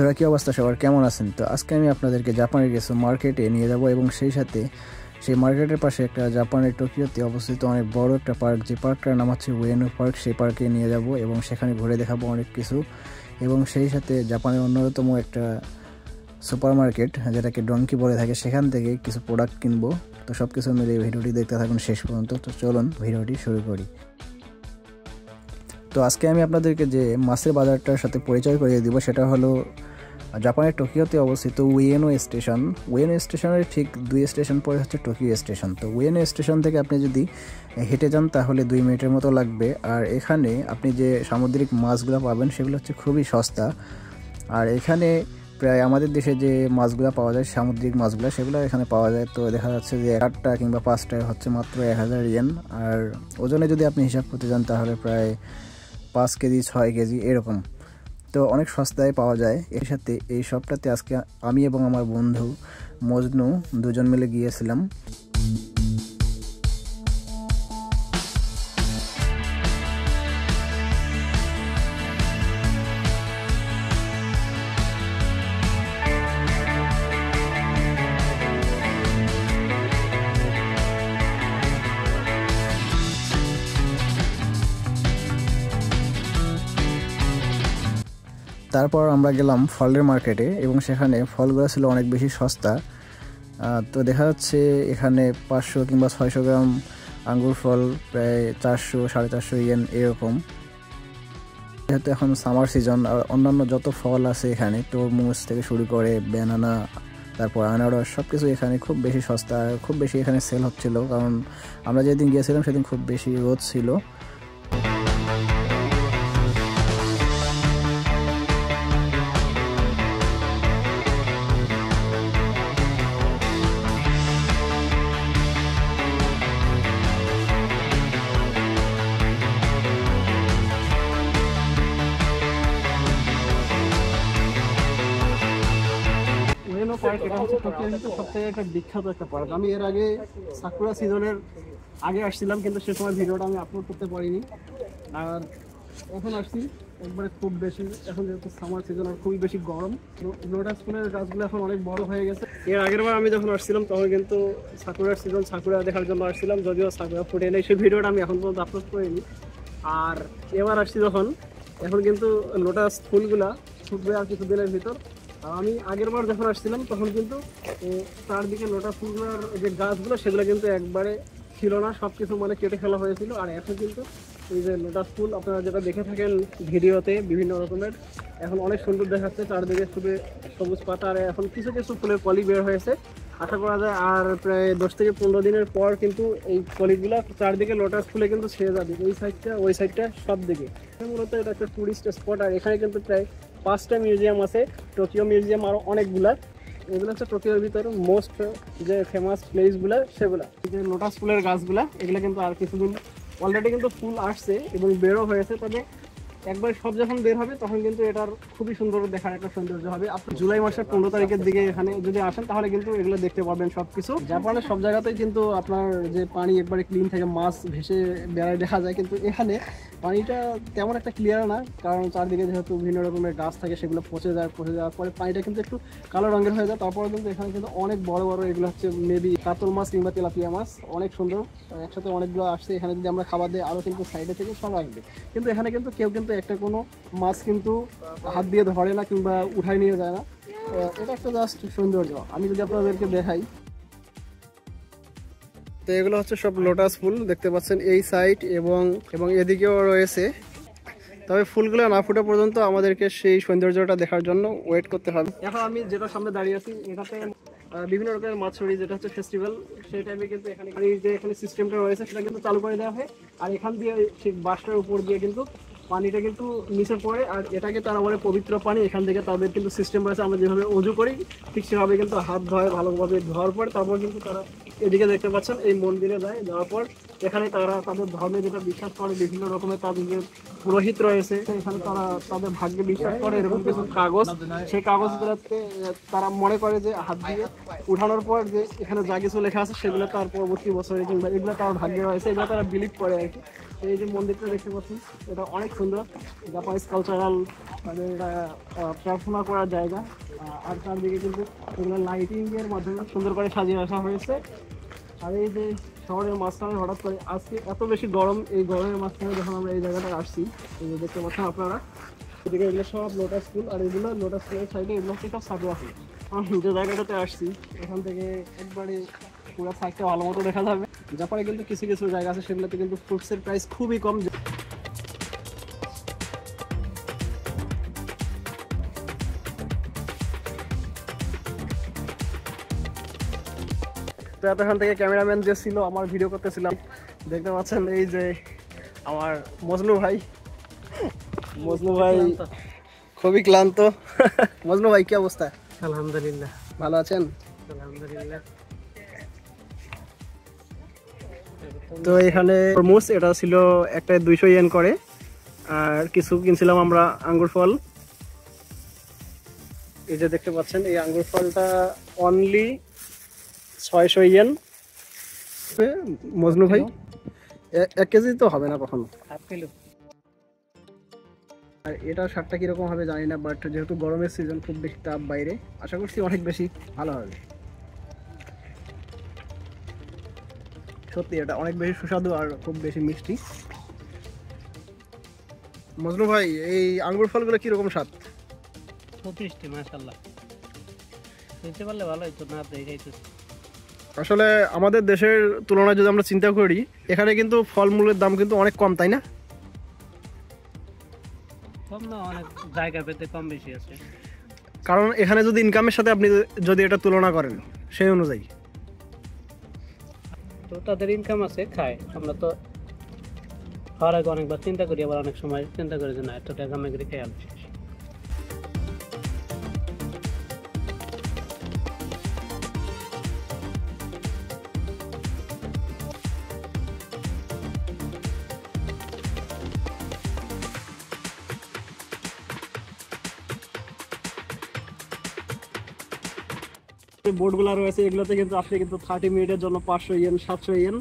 বন্ধুরা, কি অবস্থা সবার, কেমন আছেন? তো আজকে আমি আপনাদেরকে জাপানের কিছু মার্কেটে নিয়ে যাব এবং সেই সাথে সেই মার্কেটের পাশে একটা জাপানের টোকিওতে অবস্থিত অনেক বড় একটা পার্ক, যে পার্কটার নাম হচ্ছে উয়েনো পার্ক, সেই পার্কে নিয়ে যাব এবং সেখানে ঘুরে দেখাবো অনেক কিছু। এবং সেই সাথে জাপানের অন্যতম একটা সুপার মার্কেট, যেটাকে ডঙ্কি বলে থাকে, সেখান থেকে কিছু প্রোডাক্ট কিনবো। তো সব কিছু মিলে ভিডিওটি দেখতে থাকুন শেষ পর্যন্ত। তো চলুন ভিডিওটি শুরু করি। তো আজকে আমি আপনাদেরকে যে মাছের বাজারটার সাথে পরিচয় করিয়ে দিব সেটা হলো জাপানের টোকিওতে অবস্থিত উয়েনো স্টেশন। উয়েনো স্টেশনের ঠিক 2 স্টেশন পরে হচ্ছে টোকিও স্টেশন। তো উয়েনো স্টেশন থেকে আপনি যদি হেঁটে যান তাহলে 2 মিনিটের মতো লাগবে। আর এখানে আপনি যে সামুদ্রিক মাছগুলো পাবেন সেগুলো হচ্ছে খুবই সস্তা। আর এখানে প্রায় আমাদের দেশে যে মাছগুলো পাওয়া যায়, সামুদ্রিক মাছগুলো, সেগুলো এখানে পাওয়া যায়। তো দেখা যাচ্ছে যে 8টা কিংবা 5টায় হচ্ছে মাত্র 1000 ইয়েন। আর ওজনে যদি আপনি হিসাব করতে যান তাহলে প্রায় 5 কেজি 6 কেজি এরকম। তো অনেক সস্তায় পাওয়া যায়। এর সাথে এই সবটাতে আজকে আমি এবং আমার বন্ধু মজনু দুজন মিলে গিয়েছিলাম। তারপর আমরা গেলাম ফলের মার্কেটে এবং সেখানে ফলগুলো ছিল অনেক বেশি সস্তা। তো দেখা যাচ্ছে এখানে 500 কিংবা 600 গ্রাম আঙ্গুর ফল প্রায় 400 450 ইয়েন এরকম। যেহেতু এখন সামার সিজন, আর অন্যান্য যত ফল আছে এখানে, তরমুজ থেকে শুরু করে ব্যানানা, তারপর আনারস, সব কিছু এখানে খুব বেশি সস্তা, খুব বেশি এখানে সেল হচ্ছিল। কারণ আমরা যেদিন গিয়েছিলাম সেদিন খুব বেশি রোদ ছিল। পার্ক এটা হচ্ছে টোকিওর সবথেকে একটা বিখ্যাত একটা পার্ক। আমি এর আগে সাকুরা সিজনের আগে আসছিলাম, কিন্তু সে সময় ভিডিওটা আমি আপলোড করতে পারিনি। আর এখন আসছি একবারে খুব বেশি, এখন যেহেতু সামার সিজন আর খুবই বেশি গরম, লোটাস ফুলের গাছগুলো এখন অনেক বড় হয়ে গেছে। এর আগের বার আমি যখন আসছিলাম তখন কিন্তু সাকুরার সিজন, সাকুরা দেখার জন্য আসছিলাম, যদিও সাকুরা ফুটে নেই, সেই ভিডিওটা আমি এখন পর্যন্ত আপলোড করিনি। আর এবার আসছি যখন, এখন কিন্তু লোটাস ফুলগুলা ফুটবে আর কিছুদিনের ভিতর। আমি আগের বার যখন আসছিলাম তখন কিন্তু চারদিকে লোটাস ফুলের যে গাছগুলো সেগুলো কিন্তু একবারে ছিল না, সব কিছু মানে কেটে ফেলা হয়েছিল। আর এখন কিন্তু এই যে লোটাস ফুল আপনারা যেটা দেখে থাকেন ভিডিওতে বিভিন্ন রকমের, এখন অনেক সুন্দর দেখাচ্ছে, চারদিকে শুধু সবুজ পাতা। আর এখন কিছু কিছু ফুলের কলি বের হয়েছে, আশা করা যায় আর প্রায় 10 থেকে 15 দিনের পর কিন্তু এই কলিগুলা চারদিকে লোটাস ফুলে কিন্তু ছেয়ে যাবে, এই সাইডটা ওই সাইডটা সব দিকে। মূলত এটা একটা টুরিস্ট স্পট। আর এখানে কিন্তু প্রায় 5টা মিউজিয়াম আছে, টোকিও মিউজিয়াম আরও অনেকগুলা। এগুলো হচ্ছে টোকিওর ভিতরে মোস্ট যে ফেমাস প্লেসগুলো সেগুলা। এই যে লোটাস ফুলের গাছগুলা, এগুলো কিন্তু আর কিছুদিন অলরেডি কিন্তু ফুল আসছে এবং বেরও হয়েছে। তবে একবার সব যখন বের হবে তখন কিন্তু এটার খুবই সুন্দর দেখার একটা সৌন্দর্য হবে। আপনি জুলাই মাসের 15 তারিখের দিকে এখানে যদি আসেন তাহলে কিন্তু এগুলো দেখতে পারবেন সবকিছু। জাপানের সব জায়গাতেই কিন্তু আপনার যে পানি একবারে ক্লিন থাকে, মাছ ভেসে বেড়ায় দেখা যায়, কিন্তু এখানে পানিটা তেমন একটা ক্লিয়ার না, কারণ চারদিকে যেহেতু বিভিন্ন রকমের গাছ থাকে সেগুলো পচে যাওয়ার পরে পানিটা কিন্তু একটু কালো রঙের হয়ে যায়। তারপরে কিন্তু এখানে কিন্তু অনেক বড় বড় এগুলো হচ্ছে মেবি কাতল মাছ কিংবা তেলাপিয়া মাছ, অনেক সুন্দর, একসাথে অনেকগুলো আসছে। এখানে যদি আমরা খাবার দিই আরও কিন্তু সাইডে থেকে সব আসবে, কিন্তু এখানে কিন্তু কেউ কিন্তু একটা কোনো মাছ কিন্তু হাত দিয়ে ধরে না কিংবা উঠায় নিয়ে যায় না। এটা একটা জাস্ট সৌন্দর্য। আমি যদি আপনাদেরকে দেখাই, তো এগুলো হচ্ছে সব লোটাস ফুল দেখতে পাচ্ছেন এই সাইড এবং এদিকেও রয়েছে। তবে ফুলগুলো না ফুটা পর্যন্ত আমাদেরকে সেই সৌন্দর্যটা দেখার জন্য ওয়েট করতে হবে। এখন আমি যেটা সামনে দাঁড়িয়ে আছি এটাতে বিভিন্ন রকমের মাছড়ি, যেটা হচ্ছে ফেস্টিভ্যাল, সেই টাইমে কিন্তু এখানে যে এখানে সিস্টেমটা রয়েছে সেটা কিন্তু চালু করে দেওয়া হয়। আর এখান দিয়ে সেই বাসটার উপর দিয়ে কিন্তু পানিটা কিন্তু নিচে পড়ে, আর এটাকে তারা বলে পবিত্র পানি। এখান থেকে তাদের কিন্তু সিস্টেম রয়েছে, আমরা যেভাবে অজু করি ঠিক সেভাবে কিন্তু হাত ধোয়, ভালোভাবে ধোয়ার পর তারপর কিন্তু তারা এদিকে দেখতে পাচ্ছেন এই মন্দিরে যায়। যাওয়ার পর এখানে তারা তাদের ধর্মে যেটা বিশ্বাস করে, বিভিন্ন রকমের তাদের যে পুরোহিত রয়েছে এখানে তারা তাদের ভাগ্যে বিশ্বাস করে এরকম কিছু কাগজ, সেই কাগজগুলোতে তারা মনে করে যে হাত দিয়ে উঠানোর পর যে এখানে যা কিছু লেখা আছে সেগুলো তার পরবর্তী বছরে কিংবা এগুলো তার ভাগ্যে রয়েছে, এগুলো তারা বিলিভ করে আর কি। এই যে মন্দিরটা দেখতে পাচ্ছেন, এটা অনেক সুন্দর, জাপানিজ কালচারাল মানে এটা প্রার্থনা করার জায়গা। আর চারদিকে কিন্তু এগুলো লাইটিং এর মাধ্যমে সুন্দর করে সাজিয়ে রাখা হয়েছে। আর এই যে শহরের মাঝখানে হঠাৎ করে আজকে এত বেশি গরম, এই গরমের মাঝখানে যখন আমরা এই জায়গাটা আসছি, এই যে দেখতে পাচ্ছেন আপনারা, এদিকে এগুলো সব লোটাস ফুল, আর এগুলো লোটাস ফুলের সাইডে এগুলো হচ্ছে সব সাকুরা ফুল। আমি যে জায়গাটাতে আসছি এখান থেকে একবারে পুরো সাইডটা ভালো মতো দেখা যাবে। জাপানে কিন্তু কিছু কিছু জায়গা আছে সেগুলোতে কিন্তু ফ্রুটসের প্রাইস খুবই কম। তো এতক্ষণ থেকে ক্যামেরাম্যান যে ছিল আমার ভিডিও করতেছিলাম, দেখতে পাচ্ছেন এই যে আমার মজনু ভাই খুবই ক্লান্ত। মজনু ভাই কি অবস্থা? আলহামদুলিল্লাহ ভালো আছেন? আলহামদুলিল্লাহ। তো এখানে তরমুজ, এটা ছিল একটা 200 ইয়েন করে, আর কিছু কিনছিলাম আমরা আঙ্গুর ফল। এই যে দেখতে পাচ্ছেন এই আঙ্গুর ফলটা অনলি 600 ইয়েন। মজনু ভাই 1 কেজি তো হবে না কখনো। আর এটার স্বাদটা কিরকম হবে জানি না, বাট যেহেতু গরমের সিজন, খুব বেশি তাপ বাইরে, আশা করছি অনেক বেশি ভালো হবে। সত্যি এটা অনেক বেশি সুস্বাদু আর খুব বেশি মিষ্টি। মজনু ভাই এই আঙ্গুর ফলগুলো কিরকম স্বাদ? প্রতিষ্ঠি মাশাআল্লাহ, খেতে পারলে ভালো হতো, না দেখাইতো। আসলে আমাদের দেশের তুলনায় যদি আমরা চিন্তা করি, এখানে কিন্তু ফলমূলের দাম কিন্তু অনেক কম, তাই না? কম না, অনেক জায়গা পেতে কম বেশি আছে। কারণ এখানে যদি ইনকামের সাথে আপনি যদি এটা তুলনা করেন সেই অনুযায়ী, তো তাদের ইনকাম আছে, খায়। আমরা তো খাওয়ার আগে অনেকবার চিন্তা করি, আবার অনেক সময় চিন্তা করি যে না এত টাকা আমি করে খাই আলু। বোর্ডগুলো রয়েছে এগুলোতে কিন্তু আপনি কিন্তু 30 মিনিটের জন্য 500 ইয়েন 700 ইয়েন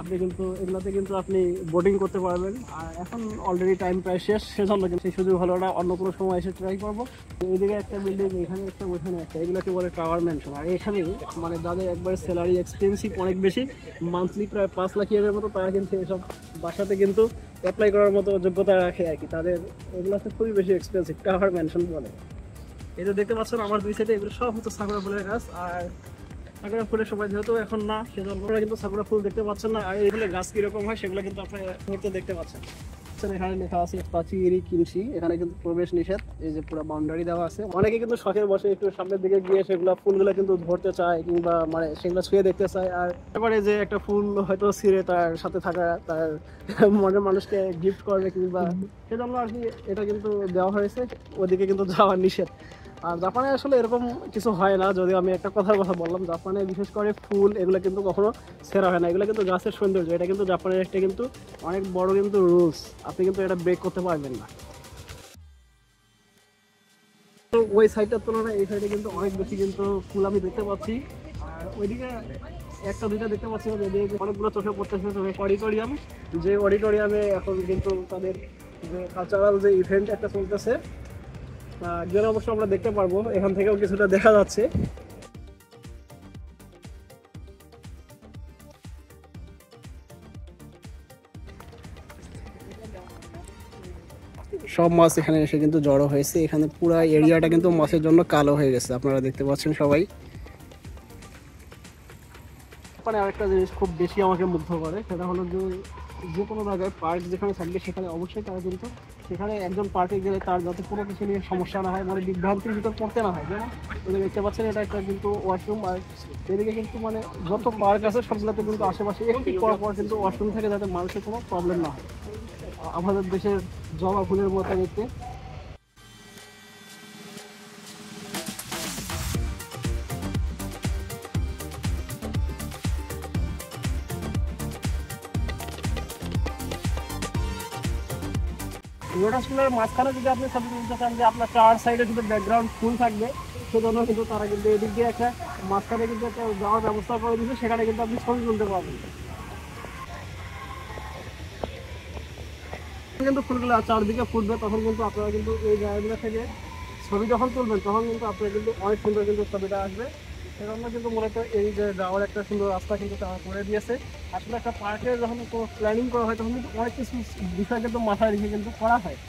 আপনি কিন্তু এগুলোতে কিন্তু আপনি বোটিং করতে পারবেন। আর এখন অলরেডি টাইম প্রায় শেষ, সেজন্য কিন্তু সেই সুযোগ হলো না, অন্য কোনো সময় এসে ট্রাই করবো। এইদিকে একটা বিল্ডিং, এখানে একটা, ওইখানে একটা, এগুলোকে বলে টাওয়ার ম্যানশন। আর এখানে মানে যাদের একবারে স্যালারি এক্সপেন্সিভ অনেক বেশি, মান্থলি প্রায় 5 লাখ ইয়েনের মতো, তারা কিন্তু এসব বাসাতে কিন্তু অ্যাপ্লাই করার মতো যোগ্যতা রাখে আর কি। তাদের এগুলোতে খুবই বেশি এক্সপেন্সিভ, টাওয়ার ম্যানশন বলে। এই যে দেখতে পাচ্ছেন আমার দুই সাইডে এগুলো সব হচ্ছে সাকুরা ফুলের গাছ। আর সাকুরা ফুলের সময় যেহেতু এখন না, সেজন্য আপনারা কিন্তু সাকুরা ফুল দেখতে পাচ্ছেন না। আর এই ফুলের গাছ কিরকম হয় সেগুলো কিন্তু আপনারা মুহূর্তে দেখতে পাচ্ছেন। এখানে লেখা আছে পাচিরি কিনছি, এখানে কিন্তু প্রবেশ নিষেধ। এই যে পুরো বাউন্ডারি দেওয়া আছে। অনেকে কিন্তু শখের বসে একটু সামনের দিকে গিয়ে সেগুলো ফুলগুলো কিন্তু ধরতে চায়, কিংবা মানে সেগুলো ছুঁয়ে দেখতে চায়। আর এবারে যে একটা ফুল হয়তো ছিঁড়ে তার সাথে থাকা তার মনের মানুষকে গিফট করবে, কিংবা সেজন্য আর কি এটা কিন্তু দেওয়া হয়েছে। ওদিকে কিন্তু যাওয়ার নিষেধ। আর জাপানে আসলে এরকম কিছু হয় না, যদিও আমি একটা কথার কথা বললাম, জাপানে বিশেষ করে ফুল এগুলো কিন্তু কখনো ছেঁড়া হয় না। এগুলো কিন্তু গাছের সৌন্দর্য, এটা কিন্তু জাপানের একটা কিন্তু অনেক বড় কিন্তু রুলস, আপনি কিন্তু এটা ব্রেক করতে পারবেন না। তো ওই সাইডটার তুলনায় এই সাইডে কিন্তু অনেক বেশি কিন্তু ফুল আমি দেখতে পাচ্ছি। আর ওইদিকে একটা দুইটা দেখতে পাচ্ছি, অনেকগুলো চোখে পড়তেছে অডিটোরিয়াম, যে অডিটোরিয়ামে এখন কিন্তু তাদের যে কালচারাল যে ইভেন্ট একটা চলতেছে, যেটা অবশ্য আমরা দেখতে পারবো, এখান থেকেও কিছুটা দেখা যাচ্ছে। সব মাছ এখানে এসে কিন্তু জড়ো হয়েছে, এখানে পুরো এরিয়াটা কিন্তু মাছের জন্য কালো হয়ে গেছে, আপনারা দেখতে পাচ্ছেন সবাই। মানে আরেকটা জিনিস খুব বেশি আমাকে মুগ্ধ করে, সেটা হলো যে কোনো জায়গায় পার্ক যেখানে থাকবে সেখানে অবশ্যই তারা কিন্তু সেখানে একজন পার্কে গেলে তার যাতে কোনো কিছু নিয়ে সমস্যা না হয়, মানে বিভ্রান্তির ভিতর পড়তে না হয়। যেমন দেখতে পাচ্ছেন এটা একটা কিন্তু ওয়াশরুম, আর এদিকে কিন্তু মানে যত পার্ক আছে সবগুলোতে কিন্তু আশেপাশে একটু পর কিন্তু ওয়াশরুম থেকে, যাতে মানুষের কোনো প্রবলেম না হয়। আমাদের দেশের জবা ফুলের মতো দেখতে। লোটাস ফুলের মাঝখানে যদি আপনি ছবি তুলতে চান যে আপনার চার সাইডে শুধু ব্যাকগ্রাউন্ড ফুল থাকবে, সেজন্য কিন্তু তারা কিন্তু এদিক দিয়ে একটা মাঝখানে কিন্তু একটা যাওয়ার ব্যবস্থা করে দিচ্ছে, সেখানে কিন্তু আপনি ছবি তুলতে পারবেন। কিন্তু ফুলগুলো চারদিকে ফুটবে, তখন কিন্তু আপনারা কিন্তু এই জায়গাগুলো থেকে ছবি যখন তুলবেন তখন কিন্তু আপনারা কিন্তু অনেক সুন্দর কিন্তু ছবিটা আসবে। সেজন্য কিন্তু মূলত এই যে যাওয়ার একটা সুন্দর রাস্তা কিন্তু তারা করে দিয়েছে। আসলে একটা পার্কে যখন কোনো প্ল্যানিং করা হয় তখন কিন্তু অনেক কিছু বিষয় কিন্তু মাথায় রেখে কিন্তু করা হয়।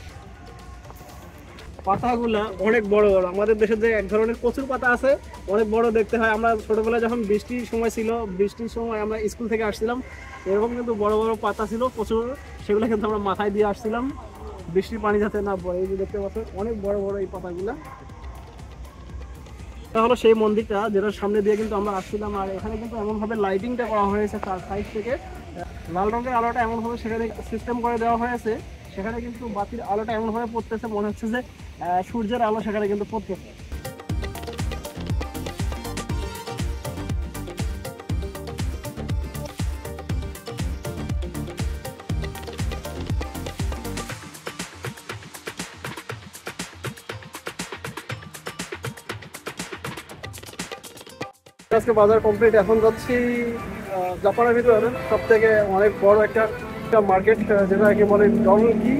পাতাগুলা অনেক বড় বড়, আমাদের দেশে যে এক ধরনের কচুর পাতা আছে অনেক বড় দেখতে হয়। আমরা ছোটবেলায় যখন বৃষ্টির সময় ছিল, বৃষ্টির সময় আমরা স্কুল থেকে আসছিলাম, এরকম কিন্তু বড় বড় পাতা ছিল প্রচুর, সেগুলো কিন্তু আমরা মাথায় দিয়ে আসছিলাম বৃষ্টির পানি যাতে না পড়ে। এই যে দেখতে পাচ্ছেন অনেক বড় বড় এই পাতাগুলা। এটা হলো সেই মন্দিরটা যেটার সামনে দিয়ে কিন্তু আমরা আসছিলাম। আর এখানে কিন্তু এমনভাবে লাইটিংটা করা হয়েছে তার সাইড থেকে, লাল রঙের আলোটা এমনভাবে সেখানে সিস্টেম করে দেওয়া হয়েছে, সেখানে কিন্তু বাতির আলোটা এমনভাবে পড়তেছে মনে হচ্ছে যে সূর্যের আলো সেখানে কিন্তু পড়তেছে। আজকে বাজার কমপ্লিট, এখন যাচ্ছি জাপানের ভিতরে সব থেকে অনেক বড় একটা মার্কেট যেটা কি বলে ডঙ্কি,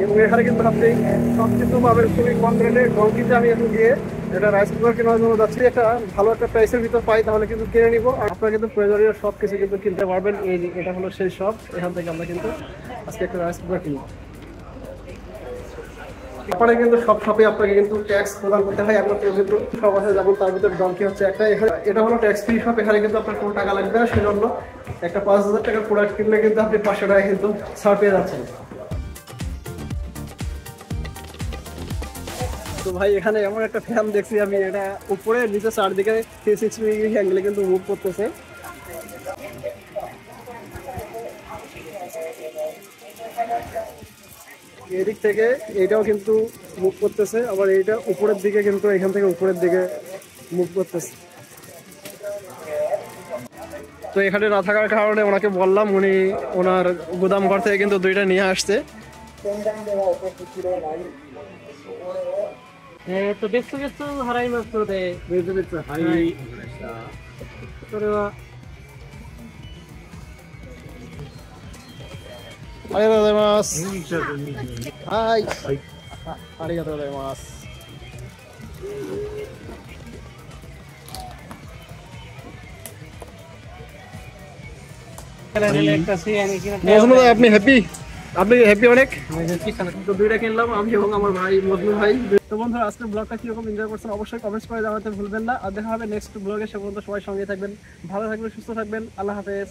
এবং এখানে কিন্তু আপনি সব কিছু পাবেন খুবই কম রেটে। ডঙ্কিতে আমি এখন গিয়ে এটা রাইস কুকার কেনার জন্য যাচ্ছি, একটা ভালো একটা প্রাইসের ভিতর পাই তাহলে কিন্তু কিনে নিবো। আর আপনারা কিন্তু প্রয়োজনীয় সব কিছু কিন্তু কিনতে পারবেন। এই এটা হলো সেই শপ, এখান থেকে আমরা কিন্তু আজকে একটা রাইস কুকার কিনবো। এখানে কিন্তু সব শপে আপনাকে কিন্তু ট্যাক্স প্রদান করতে হয়, একমাত্র কিন্তু সব আছে যেমন তার ভিতরে ডঙ্কি হচ্ছে একটা। এখানে এটা হলো ট্যাক্স ফ্রি শপ, এখানে কিন্তু আপনার কোনো টাকা লাগবে না। সেজন্য একটা 5,000 টাকার প্রোডাক্ট কিনলে কিন্তু আপনি 500 টাকা কিন্তু ছাড় পেয়ে যাচ্ছেন। তো ভাই এখানে এমন একটা ফ্যান দেখছি আমি, এটা উপরে নিচে চারদিকে 360 ডিগ্রি অ্যাঙ্গেলে কিন্তু মুভ করতেছে। এদিক থেকে এইটাও কিন্তু মুভ করতেছে, আবার এইটা উপরের দিকে কিন্তু এখান থেকে উপরের দিকে মুভ করতেছে। তো এখানে না থাকার কারণে ওনাকে বললাম, উনি ওনার গুদাম ঘর থেকে কিন্তু দুইটা নিয়ে আসছে। তো দেখছো দেখছো হারাই মাছ তো দে দেখতে দেখতে হাই আরিগাতো গোজাইমাসু। হাই আরিগাতো গোজাইমাসু। আপনি হ্যাপি? আপনি হ্যাপি অনেক? তো দুইটা কিনলাম আমি এবং আমার ভাই মজনু ভাই। তো বন্ধুরা আজকের ব্লগটা কিরকম এনজয় করছেন অবশ্যই কমেন্টস করে জানাতে ভুলবেন না। আর দেখা হবে নেক্সট ব্লগে, সে পর্যন্ত সবাই সঙ্গে থাকবেন, ভালো থাকবেন, সুস্থ থাকবেন। আল্লাহ হাফেজ।